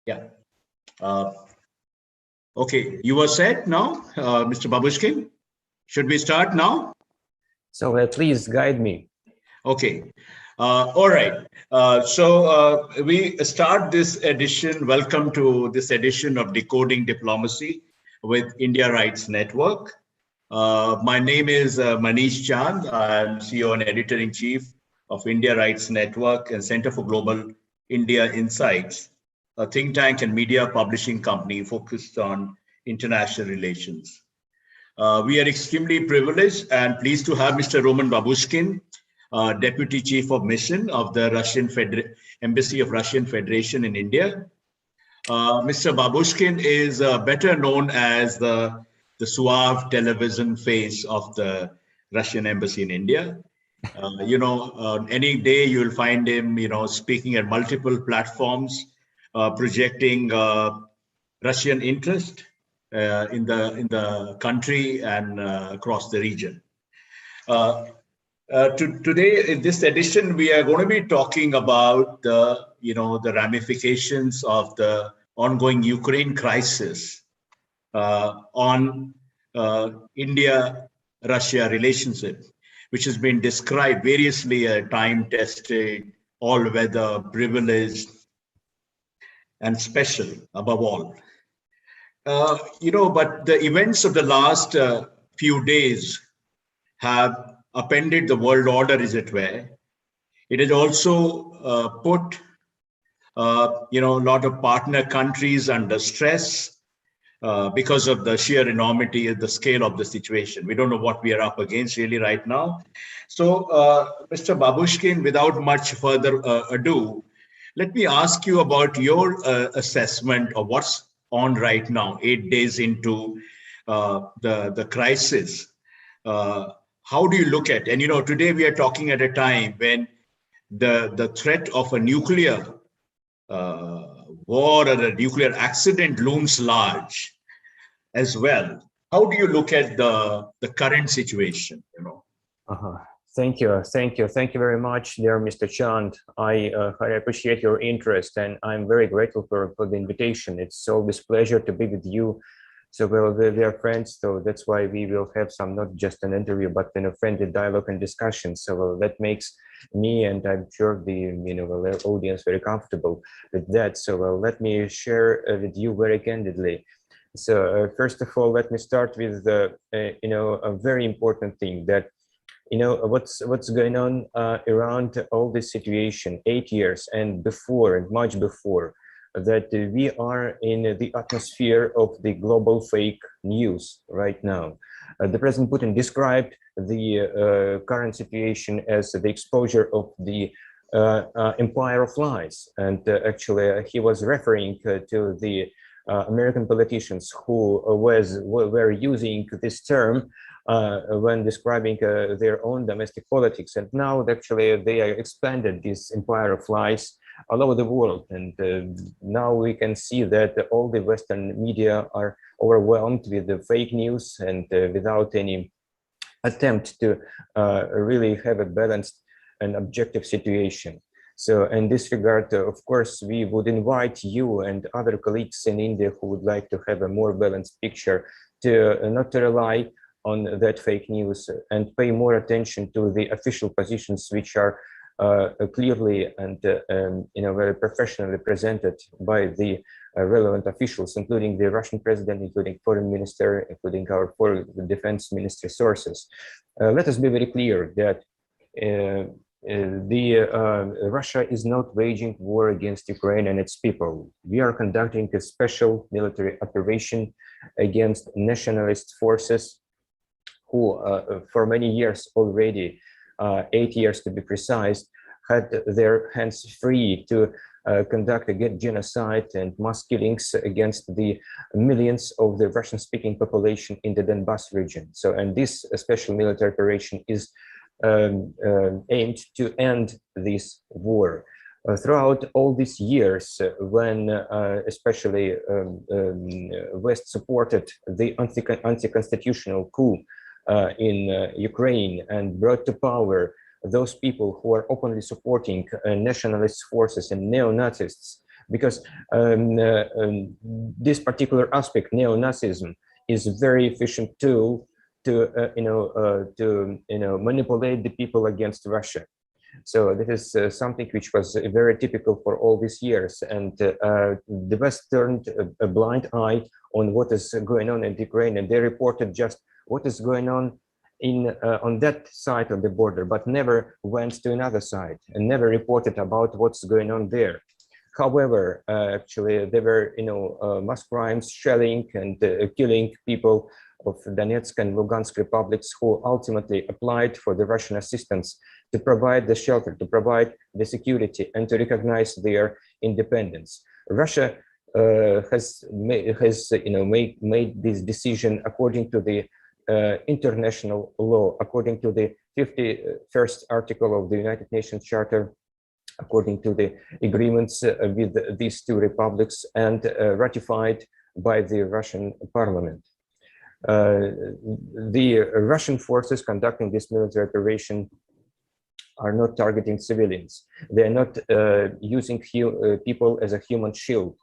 Yeah. Uh, okay, you were set now, Mr. Babushkin. Should we start now? So please guide me. Okay. All right. We start this edition. Welcome to this edition of Decoding Diplomacy with India Rights Network. My name is Manish Chand. I'm CEO and Editor-in-Chief of India Rights Network and Center for Global India Insights, a think tank and media publishing company focused on international relations. We are extremely privileged and pleased to have Mr. Roman Babushkin, Deputy Chief of Mission of the Embassy of Russian Federation in India. Mr. Babushkin is better known as the suave television face of the Russian Embassy in India. Any day you'll find him, speaking at multiple platforms, projecting Russian interest in the country and across the region. Today, in this edition, we are going to be talking about the ramifications of the ongoing Ukraine crisis on India-Russia relationship, which has been described variously as time-tested, all-weather, privileged, and special above all. But the events of the last few days have upended the world order, as it were. It has also put, a lot of partner countries under stress because of the sheer enormity of the scale of the situation. We don't know what we are up against really right now. So, Mr. Babushkin, without much further ado, let me ask you about your assessment of what's on right now, 8 days into the crisis. How do you look at, and today we are talking at a time when the threat of a nuclear war or a nuclear accident looms large as well. How do you look at the current situation? Thank you very much, dear Mr. Chand. I appreciate your interest, and I'm very grateful for the invitation. It's always a pleasure to be with you. So we are friends, so that's why we will have some, not just an interview, but a friendly dialogue and discussion. So that makes me, and I'm sure the audience, very comfortable with that. So let me share with you very candidly. So first of all, let me start with a very important thing that what's going on around all this situation 8 years and before, and much before, that we are in the atmosphere of the global fake news right now. The President Putin described the current situation as the exposure of the empire of lies. And actually, he was referring to the American politicians who were using this term when describing their own domestic politics. And now, actually, they are expanded this empire of lies all over the world. And now we can see that all the Western media are overwhelmed with the fake news and without any attempt to really have a balanced and objective situation. So in this regard, of course, we would invite you and other colleagues in India who would like to have a more balanced picture to not to rely on that fake news and pay more attention to the official positions which are clearly and very professionally presented by the relevant officials, including the Russian president, including foreign minister, including our foreign defense ministry sources. Let us be very clear that Russia is not waging war against Ukraine and its people. We are conducting a special military operation against nationalist forces who, for many years already, 8 years to be precise, had their hands free to conduct a genocide and mass killings against the millions of the Russian-speaking population in the Donbas region. So, and this special military operation is aimed to end this war. Throughout all these years, when especially West supported the anti-constitutional coup in Ukraine and brought to power those people who are openly supporting nationalist forces and neo-Nazis, because this particular aspect, neo-Nazism, is a very efficient tool to manipulate the people against Russia. So this is something which was very typical for all these years, and the West turned a blind eye on what is going on in Ukraine, and they reported just what is going on on that side of the border, but never went to another side and never reported about what's going on there. However, actually, there were mass crimes, shelling and killing people of Donetsk and Lugansk republics who ultimately applied for the Russian assistance to provide the shelter, to provide the security, and to recognize their independence. Russia has made this decision according to the international law, according to the 51st article of the United Nations Charter, according to the agreements with these two republics, and ratified by the Russian parliament. The Russian forces conducting this military operation are not targeting civilians. They are not using people as a human shield,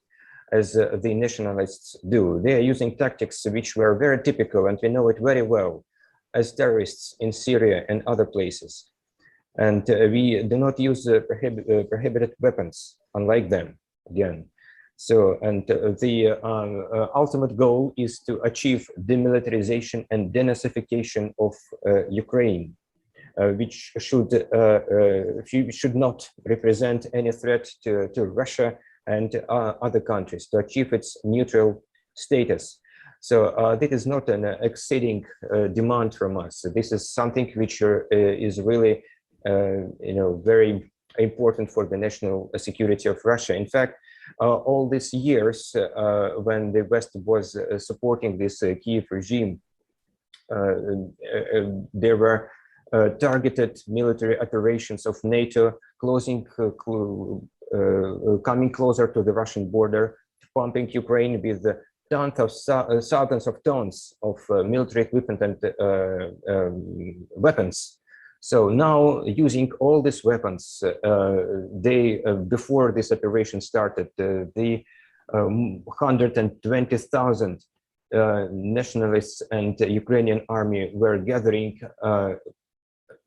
as the nationalists do. They are using tactics which were very typical, and we know it very well, as terrorists in Syria and other places. And we do not use prohibited weapons, unlike them, again. So, and the ultimate goal is to achieve demilitarization and denazification of Ukraine, which should not represent any threat to Russia and other countries, to achieve its neutral status. So this is not an exceeding demand from us. This is something which is really, very important for the national security of Russia. In fact, all these years when the West was supporting this Kiev regime, there were targeted military operations of NATO coming closer to the Russian border, pumping Ukraine with thousands of tons of military equipment and weapons. So now, using all these weapons, before this operation started, the 120,000 nationalists and Ukrainian army were gathering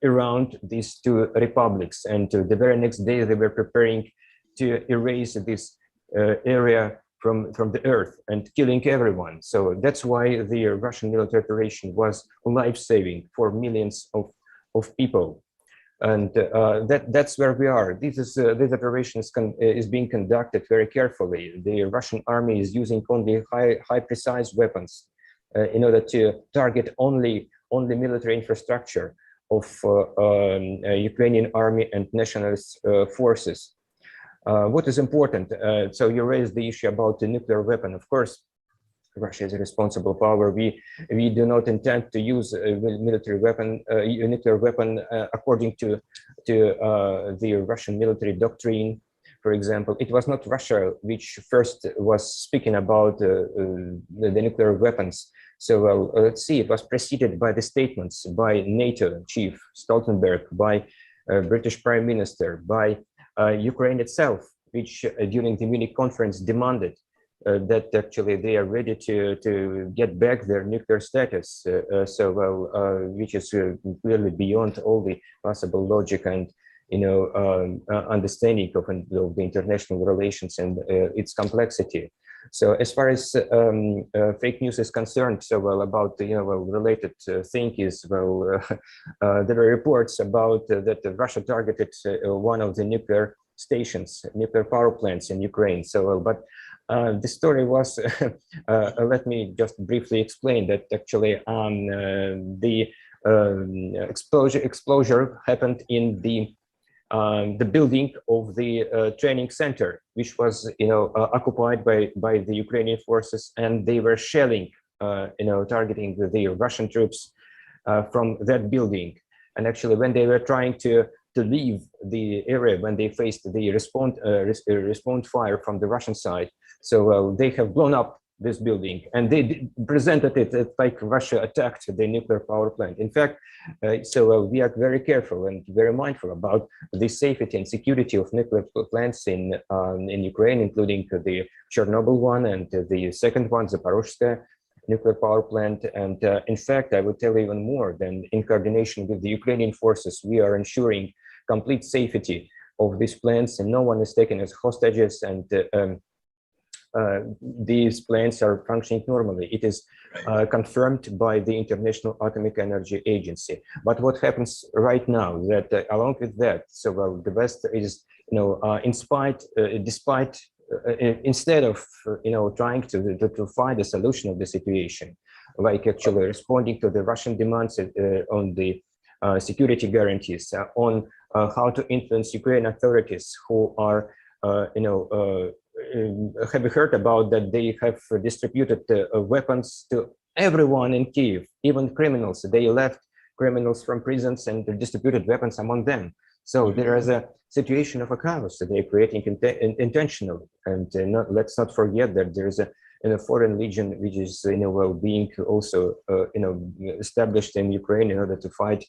around these two republics, and the very next day they were preparing to erase this area from the earth and killing everyone. So that's why the Russian military operation was life-saving for millions of people, and that's where we are. This operation is being conducted very carefully. The Russian army is using only high precise weapons in order to target only military infrastructure of Ukrainian army and nationalist forces. What is important? So you raised the issue about the nuclear weapon. Of course, Russia is a responsible power. We do not intend to use a nuclear weapon according to the Russian military doctrine. For example, it was not Russia which first was speaking about the nuclear weapons. So let's see, it was preceded by the statements by NATO chief Stoltenberg, by British Prime Minister, by Ukraine itself, which during the Munich conference demanded that actually they are ready to get back their nuclear status, which is clearly beyond all the possible logic and understanding of the international relations and its complexity. So as far as fake news is concerned, about related thing is there are reports about that Russia targeted one of the nuclear stations, nuclear power plants in Ukraine. But the story was, let me just briefly explain that actually the explosion happened in the building of the training center, which was occupied by the Ukrainian forces, and they were shelling, targeting the Russian troops from that building. And actually, when they were trying to leave the area, when they faced the response fire from the Russian side, so they have blown up this building, and they presented it like Russia attacked the nuclear power plant. In fact, we are very careful and very mindful about the safety and security of nuclear plants in Ukraine, including the Chernobyl one and the second one, the Zaporizhzhia nuclear power plant. And in fact, I would tell you even more than in coordination with the Ukrainian forces, we are ensuring complete safety of these plants, and no one is taken as hostages, and these plants are functioning normally. It is confirmed by the International Atomic Energy Agency. But what happens right now that along with that, the West is, instead of trying to find a solution of the situation, like actually responding to the Russian demands on the security guarantees, on how to influence Ukrainian authorities who are, have heard about that they have distributed weapons to everyone in Kiev, even criminals. They left criminals from prisons and distributed weapons among them. So there is a situation of a chaos that they're creating intentionally. And let's not forget that there is a foreign legion which is being also established in Ukraine in order to fight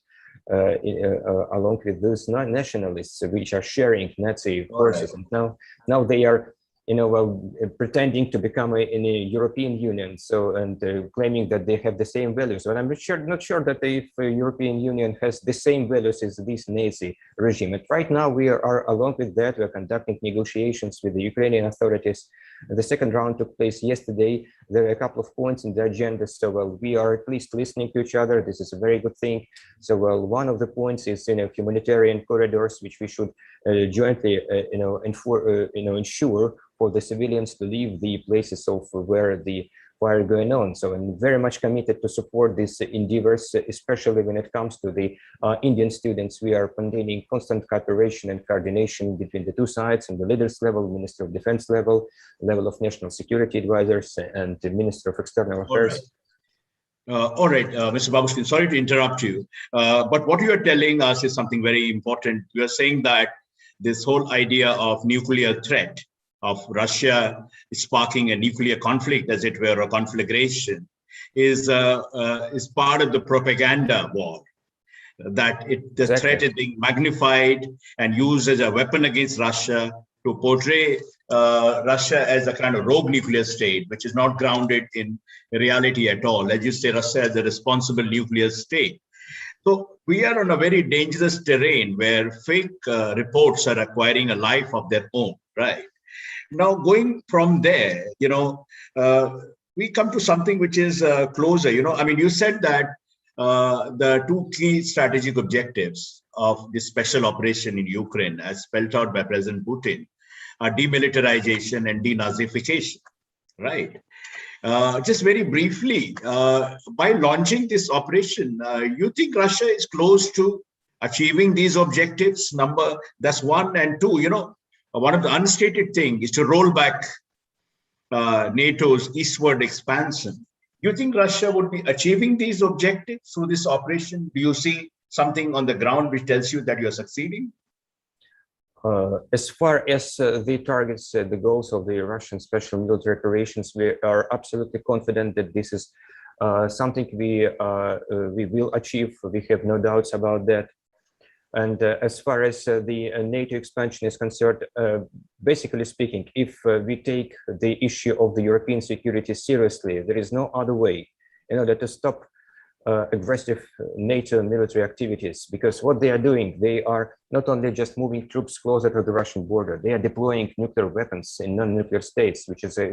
along with those nationalists which are sharing Nazi forces. And now they are pretending to become in a European Union, and claiming that they have the same values. But I'm not sure that if the European Union has the same values as this Nazi regime. And right now we are, along with that, we're conducting negotiations with the Ukrainian authorities. The second round took place yesterday. There are a couple of points in the agenda. So we are at least listening to each other. This is a very good thing. So one of the points is humanitarian corridors, which we should jointly ensure for the civilians to leave the places of where the fire going on. So I'm very much committed to support these endeavors, especially when it comes to the Indian students. We are maintaining constant cooperation and coordination between the two sides and the leaders level, Minister of Defense level of national security advisors, and the Minister of External Affairs. All right, Mr. Babushkin, sorry to interrupt you, but what you are telling us is something very important. You are saying that this whole idea of nuclear threat, of Russia sparking a nuclear conflict, as it were, a conflagration, is part of the propaganda war. That the threat is being magnified and used as a weapon against Russia to portray Russia as a kind of rogue nuclear state, which is not grounded in reality at all. As you say, Russia as a responsible nuclear state. So we are on a very dangerous terrain where fake reports are acquiring a life of their own, right? Now, going from there, we come to something which is closer. You said that the two key strategic objectives of this special operation in Ukraine, as spelled out by President Putin, are demilitarization and denazification, right? Just very briefly, by launching this operation, you think Russia is close to achieving these objectives? That's one. And two, one of the unstated things is to roll back NATO's eastward expansion. Do you think Russia would be achieving these objectives through this operation? Do you see something on the ground which tells you that you're succeeding? As far as the targets, the goals of the Russian special military operations, we are absolutely confident that this is something we will achieve. We have no doubts about that. And as far as the NATO expansion is concerned, basically speaking, if we take the issue of the European security seriously, there is no other way in order to stop aggressive NATO military activities, because what they are doing, they are not only just moving troops closer to the Russian border, they are deploying nuclear weapons in non-nuclear states, which is a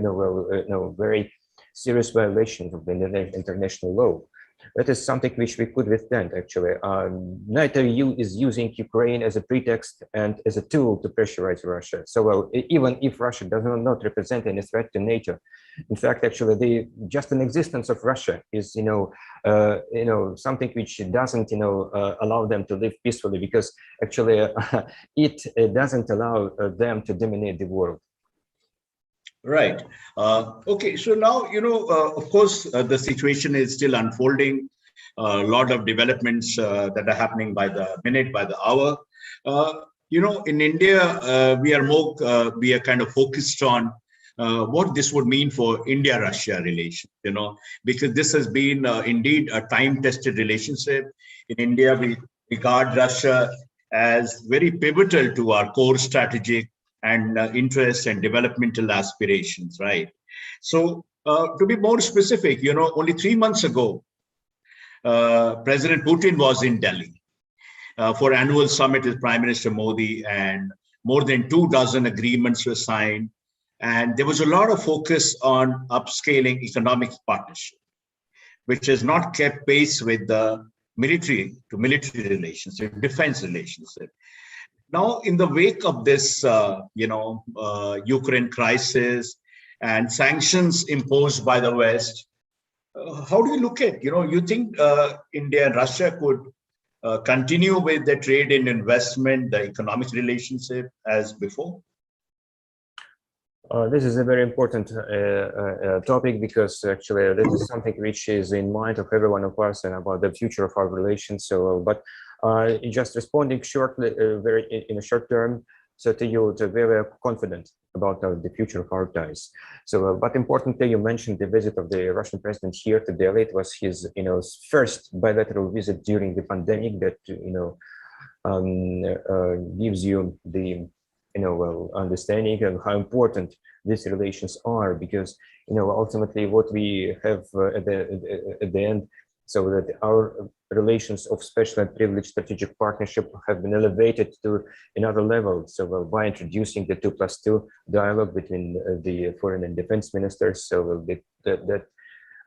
very serious violation of the international law. That is something which we could withstand, actually. NATO is using Ukraine as a pretext and as a tool to pressurize Russia. So even if Russia does not represent any threat to NATO, in fact, actually, just an existence of Russia is, something which doesn't, allow them to live peacefully, because actually it doesn't allow them to dominate the world. Right. Okay. So now, of course, the situation is still unfolding. A lot of developments that are happening by the minute, by the hour. In India, we are kind of focused on what this would mean for India-Russia relations, because this has been indeed a time-tested relationship. In India, we regard Russia as very pivotal to our core strategic and interests and developmental aspirations, right? So to be more specific, only 3 months ago, President Putin was in Delhi for annual summit with Prime Minister Modi, and more than 24 agreements were signed. And there was a lot of focus on upscaling economic partnership, which has not kept pace with the military to military relationship, defense relationship. Now, in the wake of this, Ukraine crisis and sanctions imposed by the West, how do you look at, you think India and Russia could continue with the trade and investment, the economic relationship as before? This is a very important topic, because actually this is something which is in mind of every one of us and about the future of our relations. So, but just responding shortly, very in a short term, so to you, very confident about the future of our ties. So, but importantly, you mentioned the visit of the Russian president here to Delhi. It was his, first bilateral visit during the pandemic that, gives you the, understanding of how important these relations are, because, ultimately what we have at the end, so that our relations of special and privileged strategic partnership have been elevated to another level. So by introducing the 2+2 dialogue between the foreign and defense ministers, so that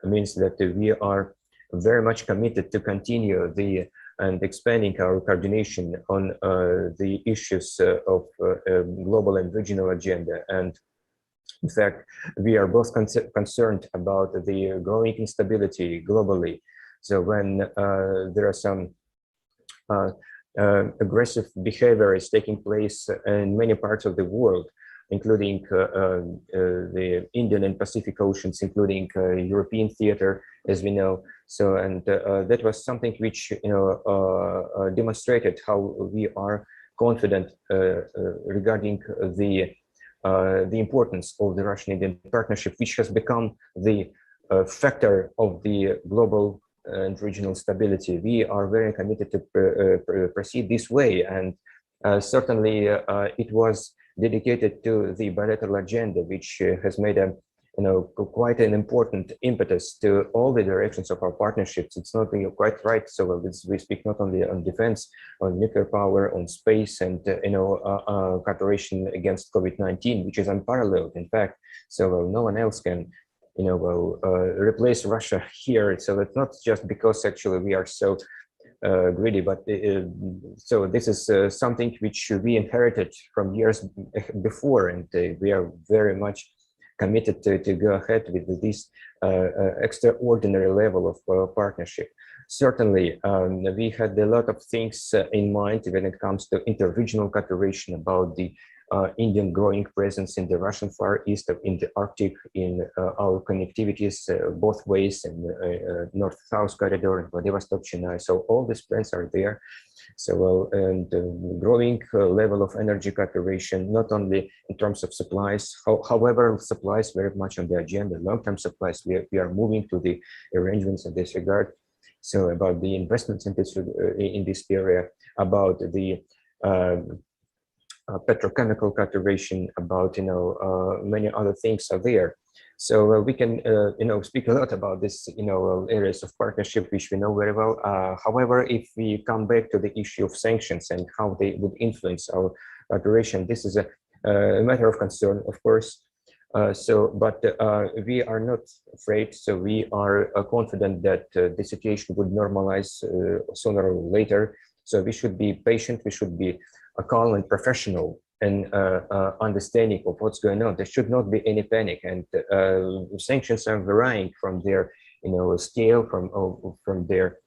means that we are very much committed to continue and expanding our coordination on the issues of global and regional agenda. And in fact, we are both concerned about the growing instability globally. So when there are some aggressive behavior is taking place in many parts of the world, including the Indian and Pacific Oceans, including European theater, as we know. So, and that was something which, demonstrated how we are confident regarding the importance of the Russian-Indian partnership, which has become the factor of the global and regional stability. We are very committed to proceed this way, and certainly it was dedicated to the bilateral agenda, which has made a quite an important impetus to all the directions of our partnerships. It's not quite right. So we speak not only on defense, on nuclear power, on space, and cooperation against COVID-19, which is unparalleled, in fact. So no one else can replace Russia here. So it's not just because actually we are so greedy, but so this is something which we inherited from years before, and we are very much committed to go ahead with this extraordinary level of partnership. Certainly, we had a lot of things in mind when it comes to interregional cooperation, about the Indian growing presence in the Russian Far East, in the Arctic, in our connectivities both ways, in North-South corridor in Vladivostok, Chennai. So all these plans are there. So and growing level of energy cooperation, not only in terms of supplies, however, supplies very much on the agenda, long-term supplies. We are moving to the arrangements in this regard. So about the investments in this area, about the petrochemical cooperation, about many other things are there. So we can speak a lot about this areas of partnership which we know very well. However, if we come back to the issue of sanctions and how they would influence our cooperation, this is a matter of concern, of course. But we are not afraid. So we are confident that the situation would normalize sooner or later. So we should be patient. We should be calm and professional and understanding of what's going on. There should not be any panic. And sanctions are varying from their, scale, from their,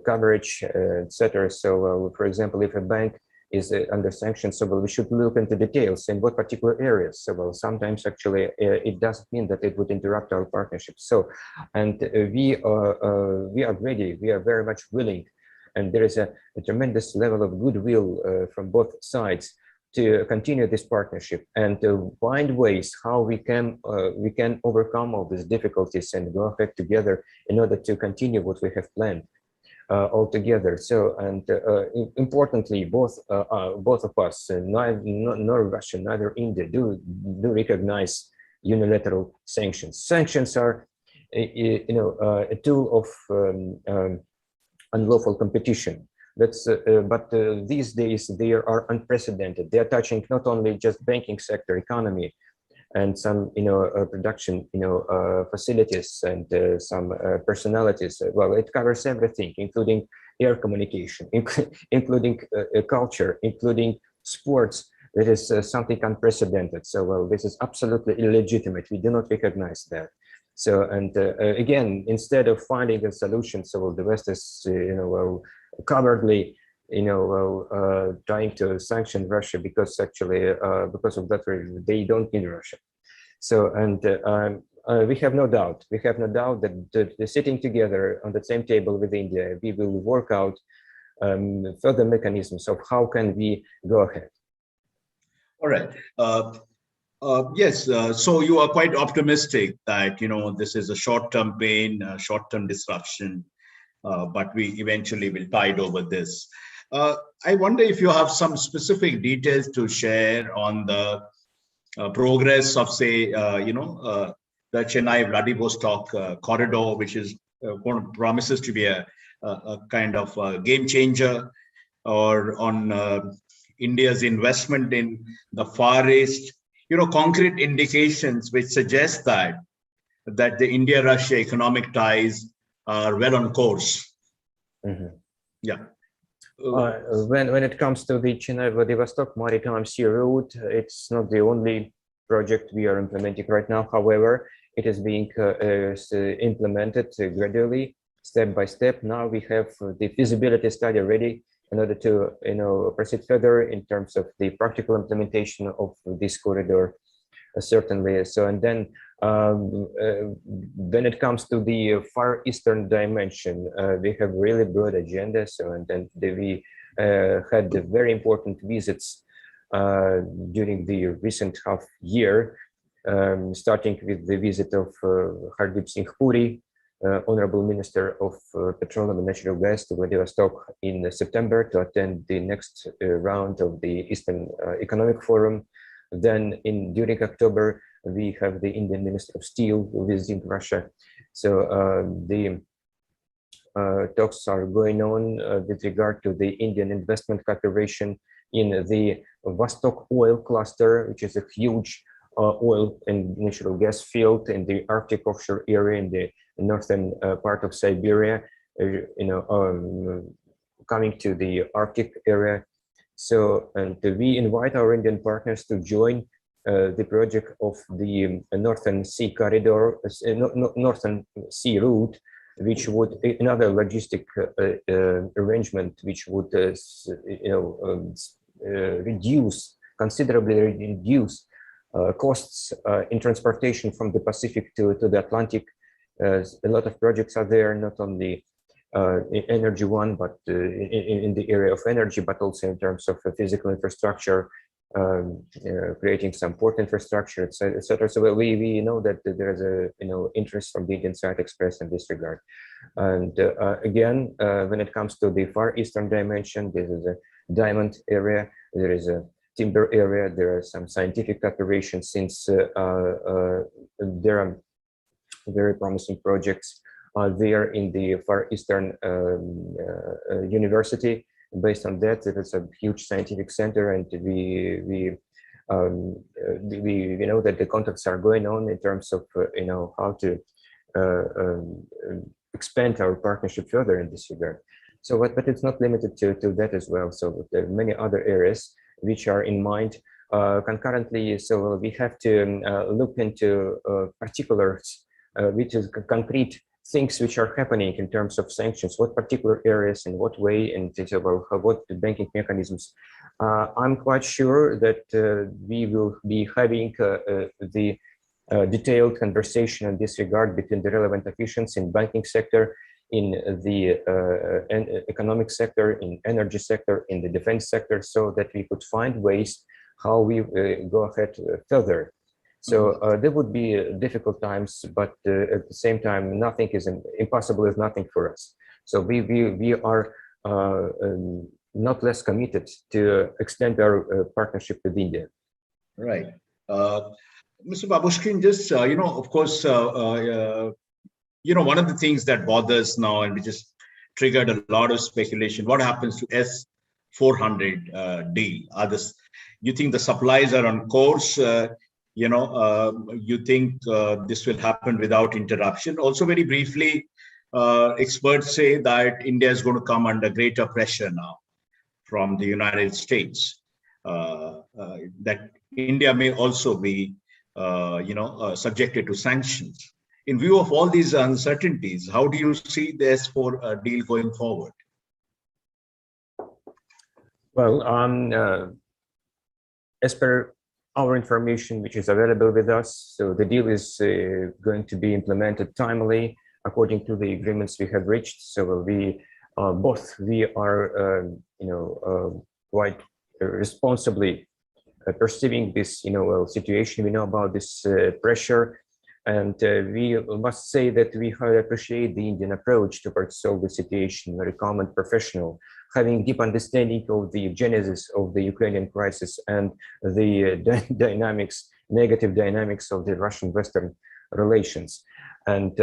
coverage, etc. So, for example, if a bank is under sanctions, so we should look into details in what particular areas. So, sometimes actually it doesn't mean that it would interrupt our partnership. So, and we are ready. We are very much willing. And there is a tremendous level of goodwill from both sides to continue this partnership and to find ways how we can overcome all these difficulties and go ahead together in order to continue what we have planned all together. So, and importantly, both of us, neither Russia, neither India, do recognize unilateral sanctions. Sanctions are, a tool of unlawful competition. That's but these days they are unprecedented. They are touching not only just banking sector, economy, and some production facilities and some personalities. Well, it covers everything, including air communication, including culture, including sports. That is something unprecedented. So, well, this is absolutely illegitimate. We do not recognize that. So, and again, instead of finding a solution, so the West is, cowardly, trying to sanction Russia because actually, because of that reason, they don't need Russia. So, and we have no doubt that sitting together on the same table with India, we will work out further mechanisms of how can we go ahead. All right. Yes. So you are quite optimistic that this is a short-term pain, short-term disruption, but we eventually will tide over this. I wonder if you have some specific details to share on the progress of, say, the Chennai-Vladivostok corridor, which is promises to be a kind of a game changer, or on India's investment in the Far East. Concrete indications which suggest that the India-Russia economic ties are well on course. Mm-hmm. Yeah. When it comes to the Chennai-Vladivostok Maritime Sea Route, it's not the only project we are implementing right now. However, it is being implemented gradually, step by step. Now we have the feasibility study ready in order to proceed further in terms of the practical implementation of this corridor, certainly. So, and then when it comes to the Far Eastern dimension, we have really broad agenda. So, and then we had the very important visits during the recent half year, starting with the visit of Hardeep Singh Puri, Honorable Minister of Petroleum and Natural Gas, to Vladivostok in September to attend the next round of the Eastern Economic Forum. Then during October, we have the Indian Minister of Steel visiting Russia. So the talks are going on with regard to the Indian investment cooperation in the Vostok oil cluster, which is a huge oil and natural gas field in the Arctic offshore area in the northern part of Siberia, coming to the Arctic area. So, and we invite our Indian partners to join the project of the Northern Sea Corridor, Northern Sea Route, which would another logistic arrangement, which would considerably reduce costs in transportation from the Pacific to the Atlantic. A lot of projects are there, not only energy one, but in the area of energy, but also in terms of physical infrastructure, creating some port infrastructure, etc. So we know that there is a interest from the Indian side expressed in this regard. And again, when it comes to the Far Eastern dimension, this is a diamond area. There is a timber area. There are some scientific cooperation, since there are very promising projects there in the Far Eastern University. Based on that, it is a huge scientific center, and we know that the contacts are going on in terms of how to expand our partnership further in this regard. So, but it's not limited to that as well. So there are many other areas which are in mind concurrently. So we have to look into particulars, which is concrete things which are happening in terms of sanctions, what particular areas, in what way, and what the banking mechanisms. I'm quite sure that we will be having the detailed conversation in this regard between the relevant officials in banking sector, in the economic sector, in energy sector, in the defense sector, so that we could find ways how we go ahead further. So there would be difficult times, but at the same time, nothing is impossible is nothing for us. So we are not less committed to extend our partnership with India. Right. Mr. Babushkin, just, of course, one of the things that bothers now, and we just triggered a lot of speculation, what happens to S-400 deal? You think the supplies are on course? You think this will happen without interruption? Also, very briefly, experts say that India is going to come under greater pressure now from the United States, that India may also be, subjected to sanctions. In view of all these uncertainties, how do you see the S4 deal going forward? Well, as per our information, which is available with us, so the deal is going to be implemented timely according to the agreements we have reached. So we are, quite responsibly perceiving this, situation. We know about this pressure, and we must say that we highly appreciate the Indian approach towards solve the situation, very calm and professional, having deep understanding of the genesis of the Ukrainian crisis and the negative dynamics of the Russian-Western relations. And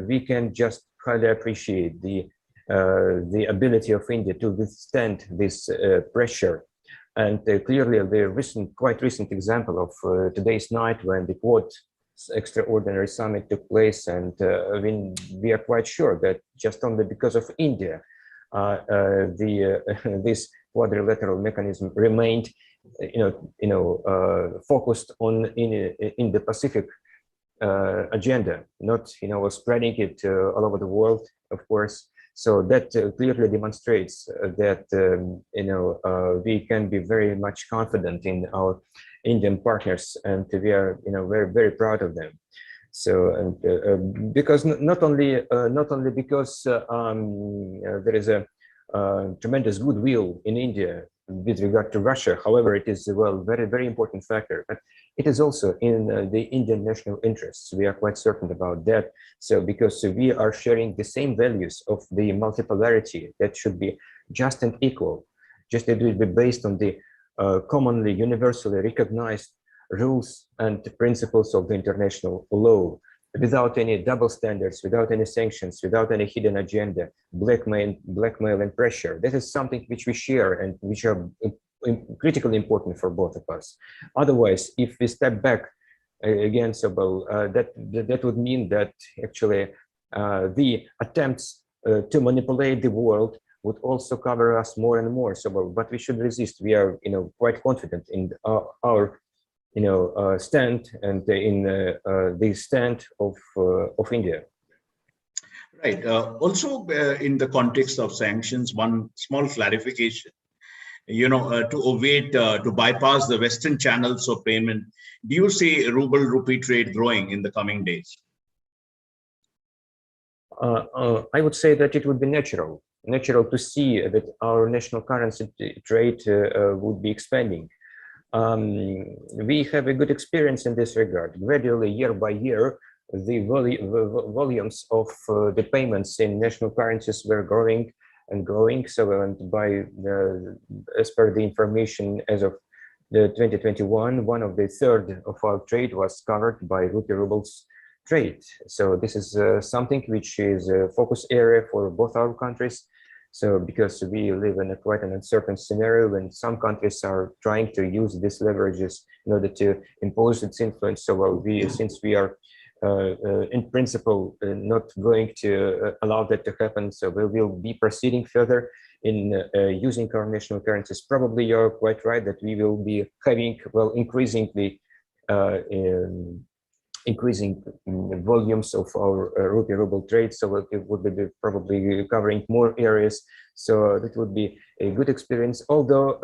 we can just highly appreciate the ability of India to withstand this pressure. And clearly, the quite recent example of today's night, when the Quad extraordinary summit took place, and we are quite sure that just only because of India, this quadrilateral mechanism remained, focused on in the Pacific agenda, not spreading it all over the world, of course. So that clearly demonstrates that we can be very much confident in our Indian partners, and we are very, very proud of them. So because not only because there is a tremendous goodwill in India with regard to Russia, however, it is very, very important factor, but it is also in the Indian national interests. We are quite certain about that. So because we are sharing the same values of the multipolarity that should be just and equal, just it will be based on the commonly universally recognized rules and principles of the international law, without any double standards, without any sanctions, without any hidden agenda, blackmail and pressure. That is something which we share and which are critically important for both of us. Otherwise, if we step back again, so that would mean that actually the attempts to manipulate the world would also cover us more and more. So, but we should resist. We are, quite confident in our stand and in the stand of India. Right. Also, in the context of sanctions, one small clarification. To bypass the Western channels of payment, do you see ruble-rupee trade growing in the coming days? I would say that it would be natural to see that our national currency trade would be expanding. We have a good experience in this regard. Gradually, year by year, the volumes of the payments in national currencies were growing and growing. So, and as per the information as of the 2021, one of the third of our trade was covered by rupee rubles trade. So this is something which is a focus area for both our countries. So because we live in quite an uncertain scenario when some countries are trying to use these leverages in order to impose its influence. So since we are in principle not going to allow that to happen, so we will be proceeding further in using our national currencies. Probably you're quite right that we will be having increasing volumes of our rupee ruble trade, so it would be probably covering more areas. So that would be a good experience. Although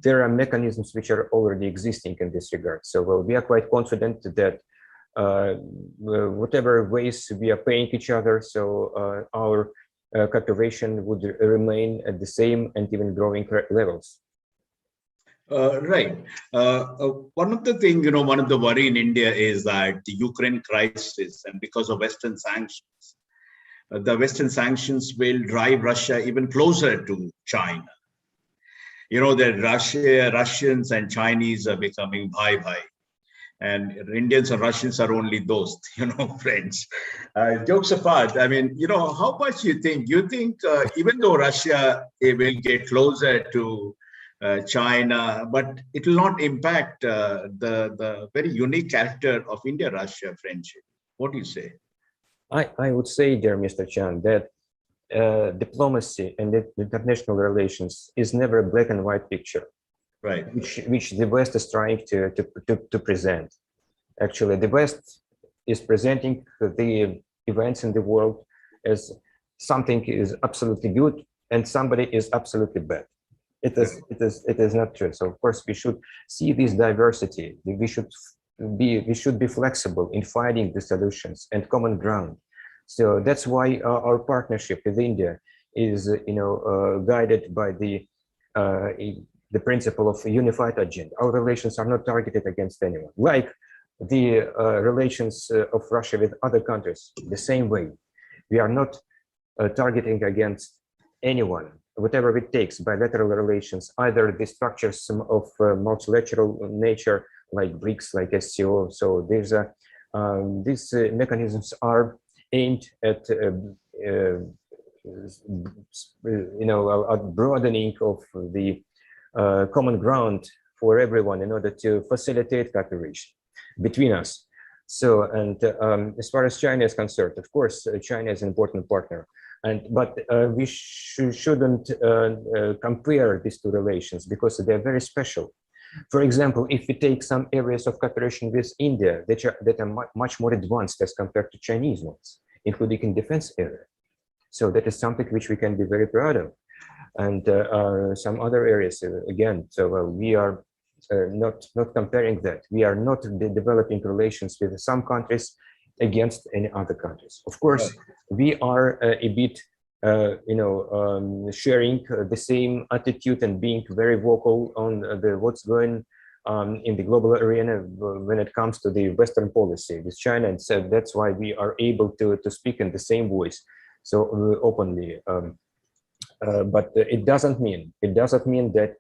there are mechanisms which are already existing in this regard. So we are quite confident that whatever ways we are paying each other, so our cooperation would remain at the same and even growing levels? Right. One of the things, one of the worry in India is that the Ukraine crisis, and because of Western sanctions, the Western sanctions will drive Russia even closer to China. That Russians and Chinese are becoming bhai, and Indians and Russians are only those, friends. Jokes apart, I mean, how much you think? You think even though Russia will get closer to China, but it will not impact the very unique character of India-Russia friendship? What do you say? I would say, dear Mr. Chan, that diplomacy and international relations is never a black and white picture, right? Which the West is trying to present. Actually, the West is presenting the events in the world as something is absolutely good and somebody is absolutely bad. It is not true. So of course we should see this diversity. We should be flexible in finding the solutions and common ground. So that's why our partnership with India is, guided by the principle of a unified agenda. Our relations are not targeted against anyone, like the relations of Russia with other countries. The same way, we are not targeting against anyone, whatever it takes. Bilateral relations, either the structures of multilateral nature, like BRICS, like SCO. So there's these mechanisms are aimed at a broadening of the common ground for everyone in order to facilitate cooperation between us. So, and as far as China is concerned, of course, China is an important partner, but we shouldn't compare these two relations because they're very special. For example, if we take some areas of cooperation with India that are much more advanced as compared to Chinese ones, including in defense area. So that is something which we can be very proud of. And some other areas, again, so we are not comparing that. We are not developing relations with some countries against any other countries. Of course, we are a bit sharing the same attitude and being very vocal on what's going in the global arena when it comes to the Western policy with China, and so that's why we are able to speak in the same voice so openly. But it doesn't mean that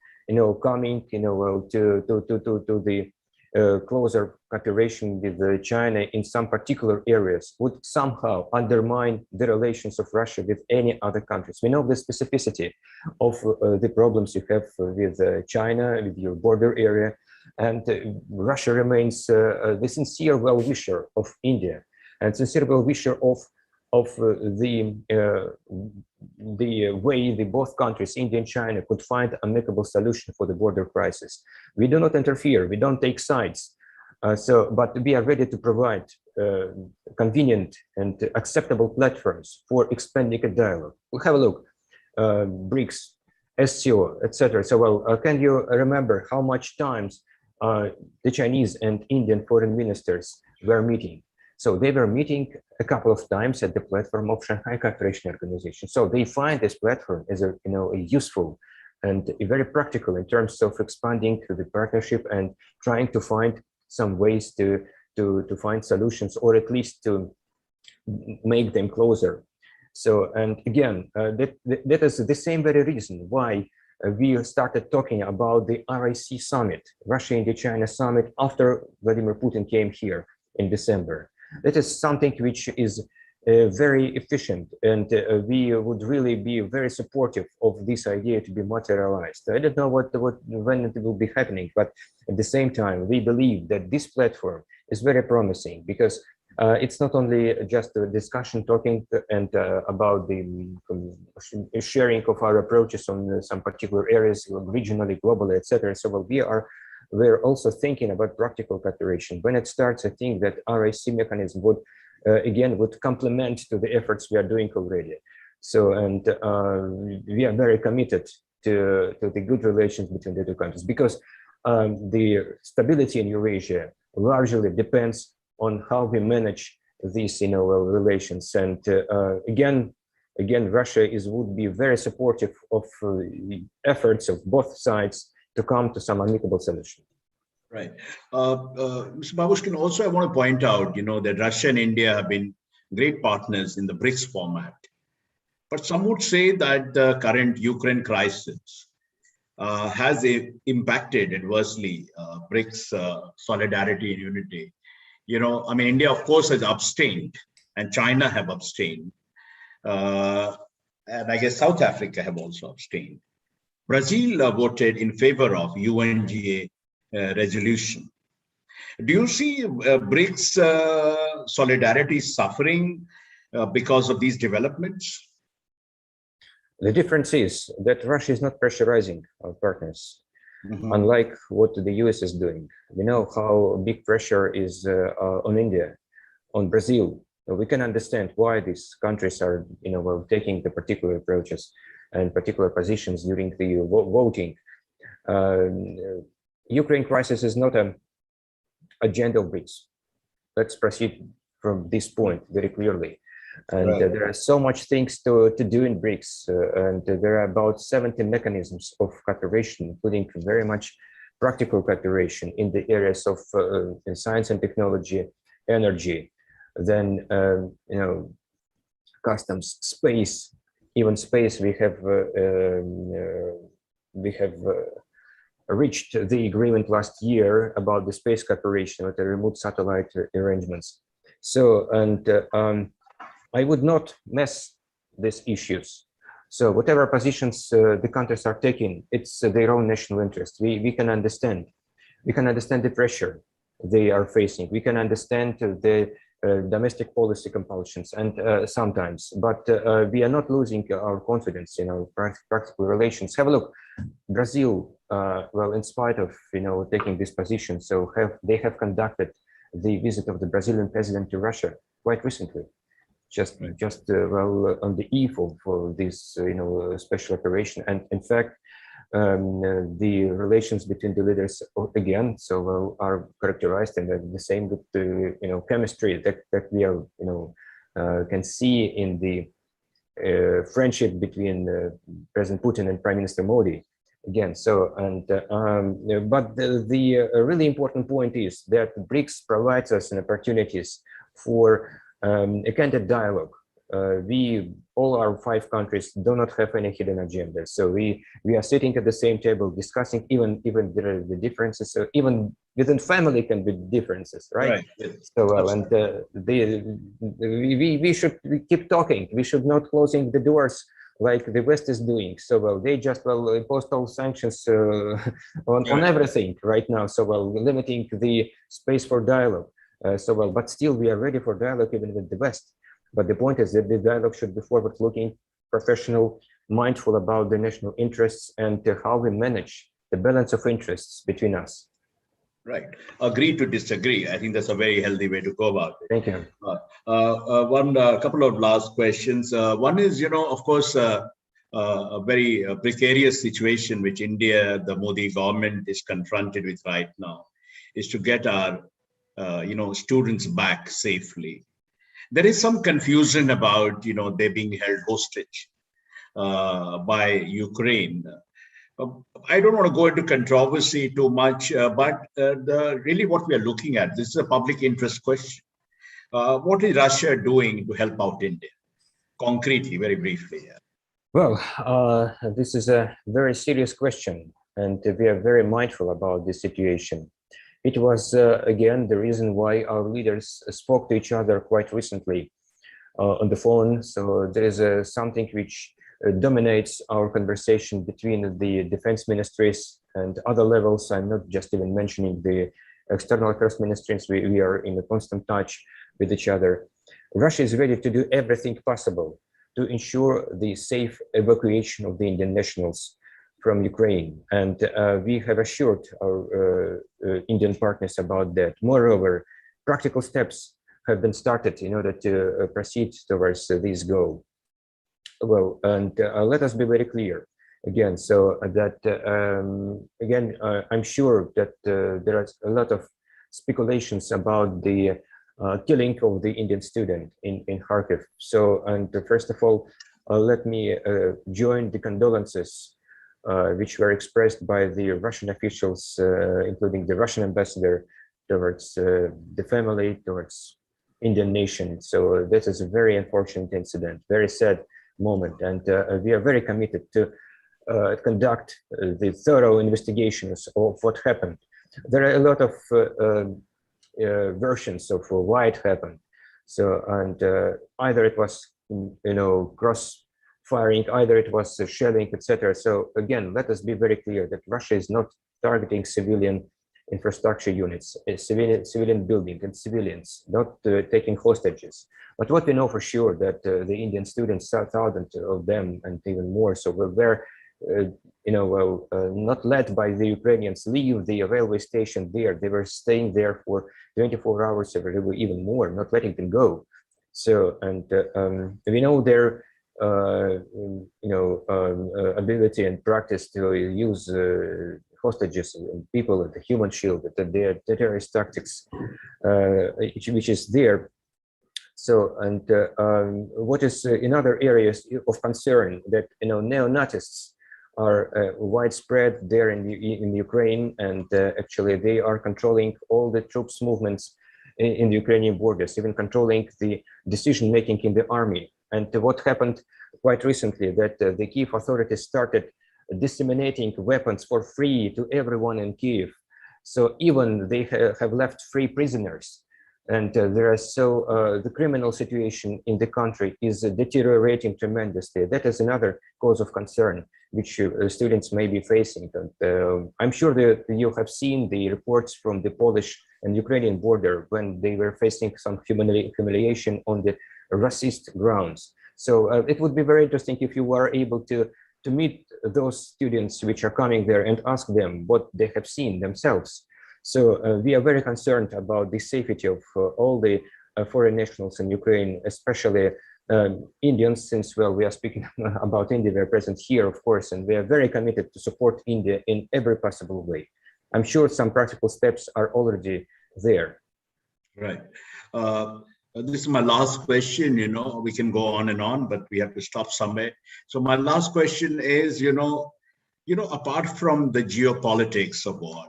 coming to the closer cooperation with China in some particular areas would somehow undermine the relations of Russia with any other countries. We know the specificity of the problems you have with China, with your border area, and Russia remains the sincere well-wisher of India and sincere well-wisher of the way the both countries, India and China, could find an amicable solution for the border crisis. We do not interfere, we don't take sides, but we are ready to provide convenient and acceptable platforms for expanding a dialogue. We'll have a look, BRICS, SCO, etc. So, well, can you remember how much times the Chinese and Indian foreign ministers were meeting? So they were meeting a couple of times at the platform of Shanghai Cooperation Organization. So they find this platform as a useful and very practical in terms of expanding the partnership and trying to find some ways to find solutions, or at least to make them closer. So, and again, that is the same very reason why we started talking about the RIC summit, Russia-India-China summit, after Vladimir Putin came here in December. That is something which is very efficient, and we would really be very supportive of this idea to be materialized. I don't know when it will be happening, but at the same time, we believe that this platform is very promising because it's not only just a discussion talking and about the sharing of our approaches on some particular areas, regionally, globally, etc. So we're also thinking about practical cooperation. When it starts, I think that RIC mechanism would complement to the efforts we are doing already. So, and we are very committed to the good relations between the two countries, because the stability in Eurasia largely depends on how we manage these relations. And again, again, Russia would be very supportive of the efforts of both sides to come to some amicable solution. Right. Mr. Babushkin, also I want to point out, that Russia and India have been great partners in the BRICS format. But some would say that the current Ukraine crisis has impacted adversely BRICS solidarity and unity. India, of course, has abstained, and China have abstained. And I guess South Africa have also abstained. Brazil voted in favor of UNGA resolution. Do you see BRICS solidarity suffering because of these developments? The difference is that Russia is not pressurizing our partners, unlike what the US is doing. We know how big pressure is on India, on Brazil. We can understand why these countries are, taking the particular approaches and particular positions during the voting. Ukraine crisis is not an agenda of BRICS. Let's proceed from this point very clearly. And Right. There are so much things to do in BRICS, and there are about 70 mechanisms of cooperation, including very much practical cooperation in the areas of in science and technology, energy, then customs, space, even space. We have reached the agreement last year about the space cooperation with the remote satellite arrangements. So, and I would not mess these issues. So whatever positions the countries are taking, it's their own national interest. We can understand. We can understand the pressure they are facing. We can understand the domestic policy compulsions and sometimes, but we are not losing our confidence in our practical relations. Have a look, Brazil. Well, in spite of taking this position, so they have conducted the visit of the Brazilian president to Russia quite recently, just well on the eve of this special operation, and in fact the relations between the leaders again are characterized in the same with the chemistry that we are can see in the friendship between President Putin and Prime Minister Modi again. So and but the really important point is that BRICS provides us an opportunities for a candid dialogue. We, all our 5 countries, do not have any hidden agendas. So we are sitting at the same table discussing, even there are the differences. So even within family can be differences, right? So and we should keep talking. We should not closing the doors like the West is doing. So they just imposed all sanctions on everything right now. So limiting the space for dialogue. But still we are ready for dialogue even with the West. But the point is that the dialogue should be forward-looking, professional, mindful about the national interests and how we manage the balance of interests between us. Right. Agree to disagree. I think that's a very healthy way to go about it. Thank you. Couple of last questions. One is, of course, a very precarious situation which India, the Modi government is confronted with right now, is to get our, students back safely. There is some confusion about, they being held hostage by Ukraine. I don't want to go into controversy too much, but really what we are looking at, this is a public interest question. What is Russia doing to help out India? Concretely, very briefly. Yeah. Well, this is a very serious question, and we are very mindful about this situation. It was, again, the reason why our leaders spoke to each other quite recently on the phone. So there is something which dominates our conversation between the defense ministries and other levels. I'm not just even mentioning the external affairs ministries. We are in a constant touch with each other. Russia is ready to do everything possible to ensure the safe evacuation of the Indian nationals from Ukraine, and we have assured our Indian partners about that. Moreover, practical steps have been started in order to proceed towards this goal. Well, and let us be very clear again, so that again, I'm sure that there are a lot of speculations about the killing of the Indian student in Kharkiv. So, and first of all, let me join the condolences which were expressed by the Russian officials, including the Russian ambassador, towards the family, towards Indian nation. So this is a very unfortunate incident, very sad moment, and we are very committed to conduct the thorough investigations of what happened. There are a lot of versions of why it happened. So, and either it was, cross firing, either it was shelling, etc. So again, let us be very clear that Russia is not targeting civilian infrastructure units, civilian building and civilians, not taking hostages. But what we know for sure that the Indian students, thousands of them and even more, so were not led by the Ukrainians, leave the railway station there. They were staying there for 24 hours or even more, not letting them go. So, and we know their ability and practice to use hostages and people at the human shield, that their terrorist tactics, which is there. So, and what is in other areas of concern that neo-Nazists are widespread there in Ukraine, and actually they are controlling all the troops movements in the Ukrainian borders, even controlling the decision making in the army. And what happened quite recently, that the Kiev authorities started disseminating weapons for free to everyone in Kiev. So even they have left free prisoners. And there are the criminal situation in the country is deteriorating tremendously. That is another cause of concern which students may be facing. And I'm sure that you have seen the reports from the Polish and Ukrainian border when they were facing some humiliation on the racist grounds. So it would be very interesting if you were able to meet those students which are coming there and ask them what they have seen themselves. So we are very concerned about the safety of all the foreign nationals in Ukraine, especially Indians, since, well, we are speaking about India, we are present here, of course, and we are very committed to support India in every possible way. I'm sure some practical steps are already there. Right. This is my last question. We can go on and on, but we have to stop somewhere. So my last question is, apart from the geopolitics of war,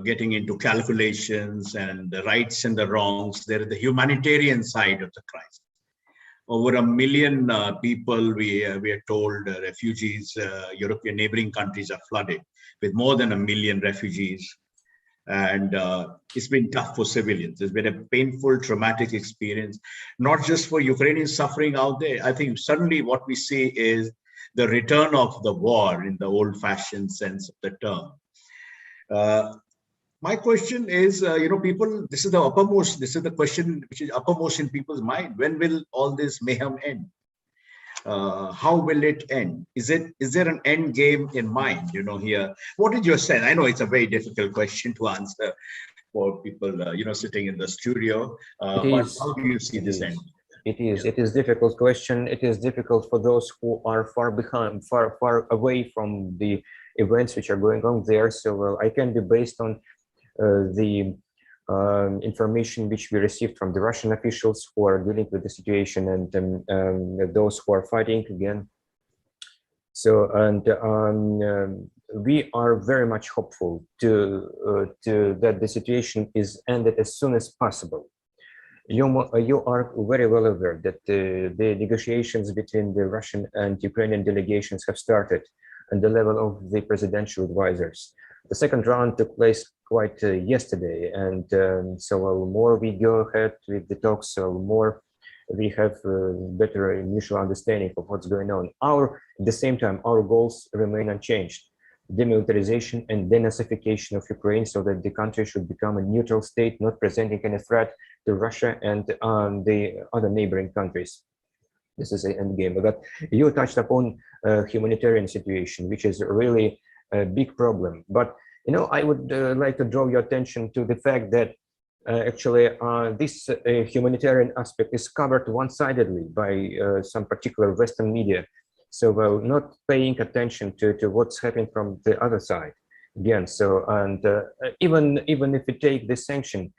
getting into calculations and the rights and the wrongs, there is the humanitarian side of the crisis. Over 1 million people, we are told, refugees, European neighboring countries are flooded with more than 1 million refugees. And it's been tough for civilians. It's been a painful, traumatic experience, not just for Ukrainians suffering out there. I think suddenly what we see is the return of the war in the old-fashioned sense of the term. My question is, people, this is the question which is uppermost in people's mind. When will all this mayhem end? How will it end? Is there an end game in mind, here? What is your sense? I know it's a very difficult question to answer for people, sitting in the studio, but how do you see this end? It is difficult question. It is difficult for those who are far behind, far away from the events which are going on there. So I can be based on the information which we received from the Russian officials who are dealing with the situation, and those who are fighting again. So, and we are very much hopeful to that the situation is ended as soon as possible. You are very well aware that the negotiations between the Russian and Ukrainian delegations have started on the level of the presidential advisors. The second round took place quite yesterday, and so more we go ahead with the talks, so more we have better initial understanding of what's going on. At the same time, our goals remain unchanged: demilitarization and denazification of Ukraine, so that the country should become a neutral state, not presenting any threat to Russia and the other neighboring countries. This is an end game. But you touched upon humanitarian situation, which is really a big problem. But I would like to draw your attention to the fact that actually this humanitarian aspect is covered one-sidedly by some particular Western media. So not paying attention to what's happening from the other side again. So, and even if we take the sanction,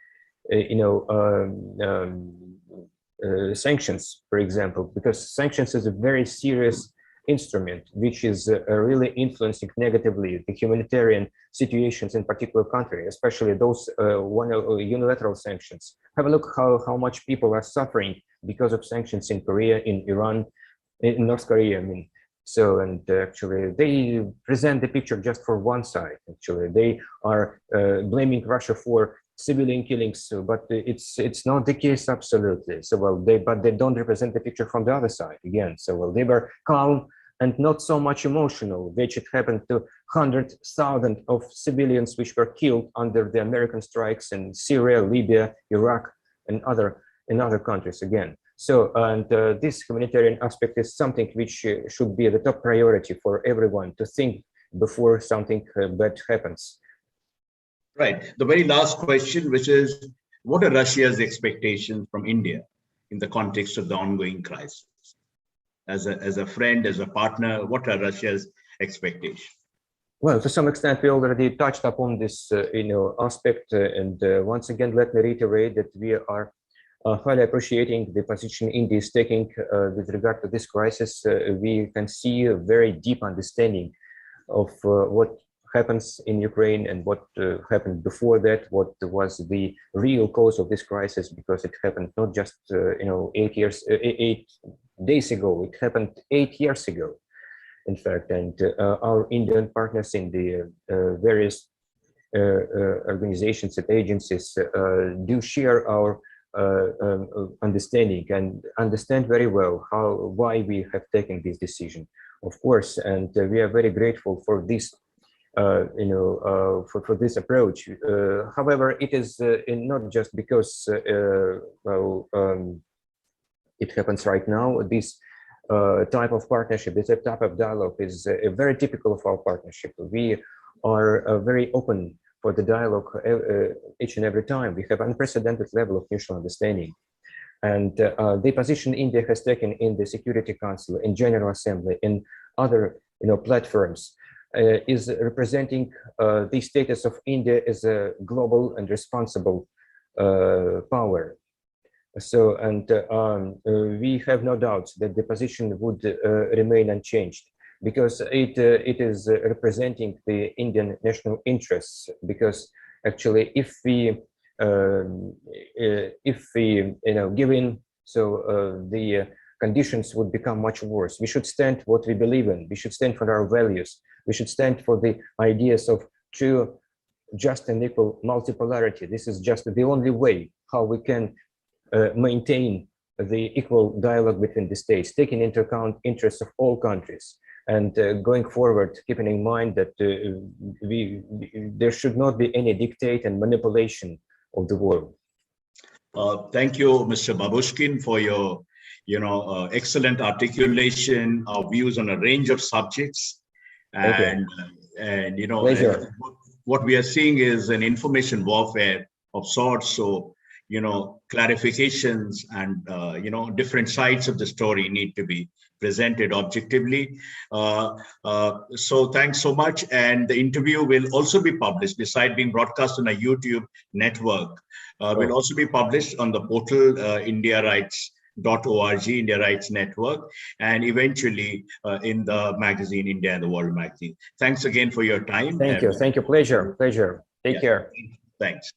sanctions, for example, because sanctions is a very serious instrument which is really influencing negatively the humanitarian situations in particular country, especially those unilateral sanctions. Have a look how much people are suffering because of sanctions in Korea, in Iran, in North Korea, I mean. So, and actually they present the picture just for one side. Actually, they are blaming Russia for civilian killings, but it's not the case absolutely. So, well, but they don't represent the picture from the other side again. So, well, they were calm and not so much emotional, which it happened to 100,000 of civilians which were killed under the American strikes in Syria, Libya, Iraq, and other countries again. So, and this humanitarian aspect is something which should be the top priority for everyone to think before something bad happens. Right. The very last question, which is, what are Russia's expectations from India in the context of the ongoing crisis? As a friend, as a partner, what are Russia's expectations? Well, to some extent, we already touched upon this, aspect. And once again, let me reiterate that we are highly appreciating the position India is taking with regard to this crisis. We can see a very deep understanding of what happens in Ukraine and what happened before that, what was the real cause of this crisis, because it happened not just 8 days ago, it happened 8 years ago, in fact. And our Indian partners in the various organizations and agencies do share our understanding and understand very well why we have taken this decision, of course, and we are very grateful for this for this approach. However, it is not just because it happens right now. This type of partnership, this type of dialogue is very typical of our partnership. We are very open for the dialogue each and every time. We have unprecedented level of mutual understanding. And the position India has taken in the Security Council, in General Assembly, in other platforms, is representing the status of India as a global and responsible power. So, and we have no doubts that the position would remain unchanged, because it is representing the Indian national interests. Because actually, if we give in, so the conditions would become much worse. We should stand what we believe in. We should stand for our values. We should stand for the ideas of true, just and equal multipolarity. This is just the only way how we can maintain the equal dialogue between the states, taking into account interests of all countries. And going forward, keeping in mind that there should not be any dictate and manipulation of the world. Thank you, Mr. Babushkin, for your excellent articulation of views on a range of subjects. And what we are seeing is an information warfare of sorts. So clarifications and different sides of the story need to be presented objectively. So thanks so much. And the interview will also be published, beside being broadcast on a YouTube network, will also be published on the portal indiarights.org, India Rights Network, and eventually in the magazine India and the World magazine. Thanks again for your time. Thank you. Pleasure. Take care. Thanks.